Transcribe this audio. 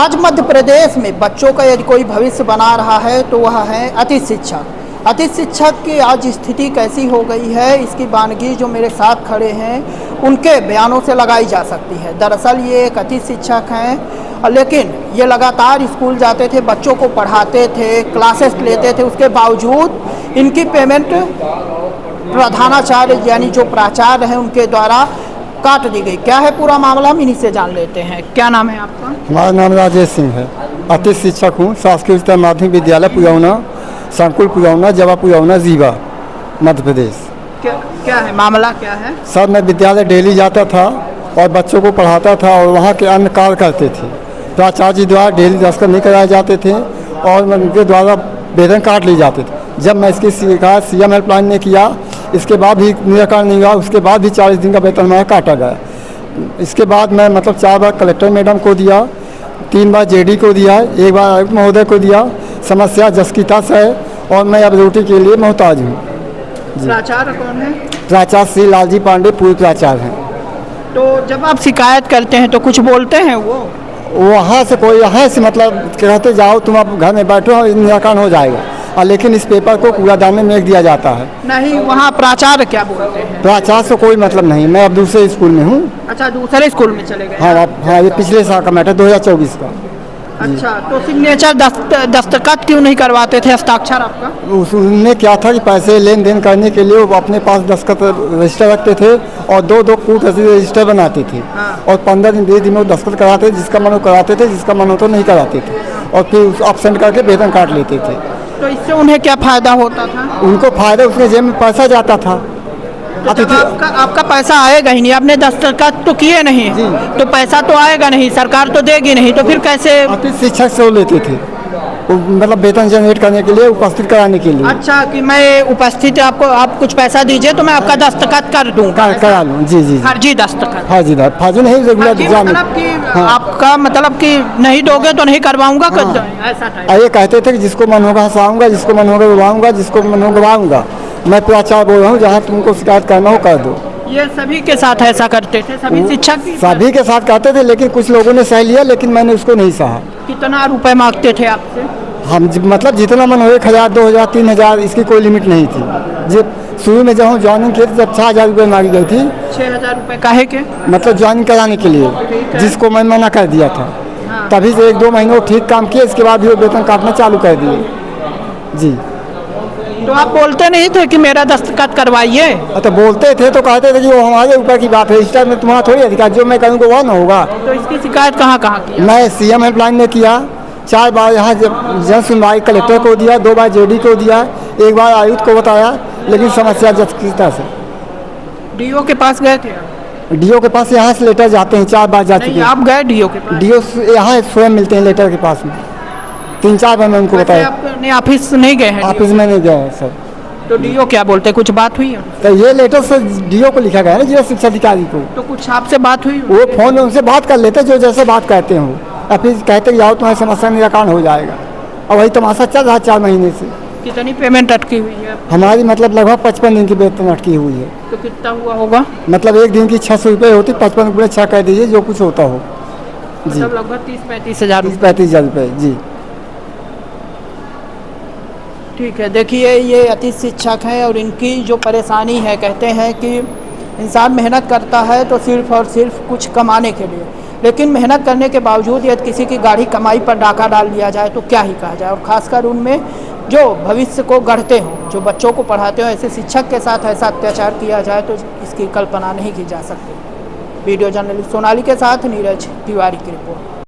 आज मध्य प्रदेश में बच्चों का यदि कोई भविष्य बना रहा है तो वह है अतिथि शिक्षक। अतिथि शिक्षक की आज स्थिति कैसी हो गई है, इसकी बानगी जो मेरे साथ खड़े हैं उनके बयानों से लगाई जा सकती है। दरअसल ये एक अतिथि शिक्षक हैं, लेकिन ये लगातार स्कूल जाते थे, बच्चों को पढ़ाते थे, क्लासेस लेते थे, उसके बावजूद इनकी पेमेंट प्रधानाचार्य यानी जो प्राचार्य हैं उनके द्वारा काट दी गई। क्या है पूरा मामला, हम इन्हीं से जान लेते हैं। क्या नाम है आपका? हमारा नाम राजेश सिंह है। अतिथि शिक्षक हूँ, शासकीय उच्चतर माध्यमिक विद्यालय पुयौना, संकुल पुयौना, जवा पुयौना, जीवा, मध्य प्रदेश। क्या है मामला, क्या है? सर, मैं विद्यालय डेली जाता था और बच्चों को पढ़ाता था और वहाँ के अन्य कार्य करते थे। प्राचार्य जी द्वारा डेली दस्तखत नहीं कराए जाते थे और उनके द्वारा वेतन काट लिए जाते थे। जब मैं इसकी शिकायत CM हेल्पलाइन ने किया, इसके बाद भी निराकरण नहीं हुआ। उसके बाद भी 40 दिन का वेतन हमारा काटा गया। इसके बाद मैं 4 बार कलेक्टर मैडम को दिया, 3 बार JD को दिया, 1 बार आयुक्त महोदय को दिया। समस्या जसकीता से है और मैं अब रोटी के लिए मोहताज हूँ। प्राचार्य कौन है? प्राचार्य श्री लालजी पांडे पूर्व प्राचार्य हैं। तो जब आप शिकायत करते हैं तो कुछ बोलते हैं वो? वहाँ से कोई यहाँ से कहते जाओ तुम अब घर में बैठो और निराकरण हो जाएगा, और लेकिन इस पेपर को कूड़ादान में फेंक दिया जाता है। नहीं, वहाँ प्राचार्य क्या बोलते हैं? प्राचार्य से कोई मतलब नहीं। मैं अब दूसरे स्कूल में हूँ। अच्छा, दूसरे स्कूल में चले गए? हाँ, ये पिछले साल का मैटर 2024 का। अच्छा, तो सिग्नेचर दस्तखत क्यों नहीं करवाते थे, हस्ताक्षर आपका? उसमें क्या था कि पैसे लेन देन करने के लिए वो अपने पास दस्तखत रजिस्टर रखते थे और 2-2 कूट रजिस्टर बनाते थे। हाँ। और 15 दिन 20 दिन में वो दस्तखत कराते थे, जिसका मन हो कराते थे, जिसका मन हो तो नहीं कराते थे, और फिर अपसेंट करके वेतन काट लेते थे। तो इससे उन्हें क्या फायदा होता था? उनको फायदा, उसमें जेब में पैसा जाता था। तो जब आपका पैसा आएगा ही नहीं, आपने दस्तखत तो किए नहीं, तो पैसा तो आएगा नहीं, सरकार तो देगी नहीं, तो फिर कैसे? अतिथि शिक्षक से वो लेते थे, मतलब वेतन जनरेट करने के लिए, उपस्थित कराने के लिए। अच्छा, कि मैं उपस्थित, आप कुछ पैसा दीजिए तो मैं आपका दस्तखत कर दूँ, करा लूँ। जी। फर्जी दस्तखत? फर्जी नहीं, रेगुलर मतलब कि आपका मतलब कि नहीं दोगे तो नहीं करवाऊंगा, ऐसा टाइप? ये कहते थे कि जिसको मन होगा हंसाऊंगा, जिसको मन होगा बुलाऊंगा, जिसको मन होगा गवाऊंगा। मैं प्राचार्य बोल रहा हूँ, जहाँ तुमको शिकायत करना हो कर दो। ये सभी के साथ ऐसा करते थे? सभी शिक्षक सभी के साथ करते थे, लेकिन कुछ लोगों ने सह लिया, लेकिन मैंने उसको नहीं सहा। कितना रुपए मांगते थे आपसे? हम मतलब जितना मन हो, 1000, 2000, 3000, इसकी कोई लिमिट नहीं थी। जब शुरू में जब ज्वाइनिंग किए जब 6000 रुपये मांगी गई थी। 6000 रुपये काहे के? मतलब ज्वाइनिंग कराने के लिए, जिसको मैं मना कर दिया था। हाँ। तभी से 1-2 महीनों ठीक काम किए, इसके बाद भी वो वेतन काटना चालू कर दिए। जी। तो आप बोलते नहीं थे कि मेरा दस्तखत करवाइए? तो बोलते थे तो कहते थे कि वो हमारे ऊपर की बात है, इस टाइम में तुम्हारा थोड़ी अधिकार, जो मैं करूँगा वो ना होगा। तो इसकी शिकायत कहाँ की? मैं CM हेल्पलाइन में किया, 4 बार यहाँ जन सुनवाई कलेक्टर को दिया, 2 बार JD को दिया, 1 बार आयुक्त को बताया, लेकिन समस्या जटिलता से। DO के पास गए थे? DO के पास यहाँ से लेटर जाते हैं, 4 बार जा चुके हैं। आप गए DO के पास? DO यहाँ स्वयं मिलते हैं लेटर के पास में। 3-4 बार मैं उनको बताया। अपने ऑफिस नहीं गए हैं? ऑफिस में नहीं गया सर। तो DO क्या बोलते, कुछ बात हुई है? तो ये लेटर से DO को लिखा गया है ना, जिला शिक्षा अधिकारी को। तो कुछ आपसे बात हुई? वो फोन में उनसे बात कर लेते, जो जैसे बात करते हो, और फिर कहते कि आओ तुम्हारी समस्या निराकरण हो जाएगा। और वही तमाशा चल रहा 4 महीने से। कितनी पेमेंट अटकी हुई है हमारी? लगभग 55 दिन की वेतन अटकी हुई है। तो कितना हुआ होगा? 1 दिन की 600 रुपये होती, 55 गुणे 6 कह दीजिए, जो कुछ होता हो। जी, लगभग 30-35 हज़ार। 30-35 हज़ार रुपये। जी ठीक है। देखिए, ये अतिथि शिक्षक हैं और इनकी जो परेशानी है, कहते हैं कि इंसान मेहनत करता है तो सिर्फ़ और सिर्फ कुछ कमाने के लिए, लेकिन मेहनत करने के बावजूद यदि किसी की गाढ़ी कमाई पर डाका डाल दिया जाए तो क्या ही कहा जाए। और ख़ासकर उनमें जो भविष्य को गढ़ते हों, जो बच्चों को पढ़ाते हों, ऐसे शिक्षक के साथ ऐसा अत्याचार किया जाए तो इसकी कल्पना नहीं की जा सकती। वीडियो जर्नलिस्ट सोनाली के साथ नीरज तिवारी की रिपोर्ट।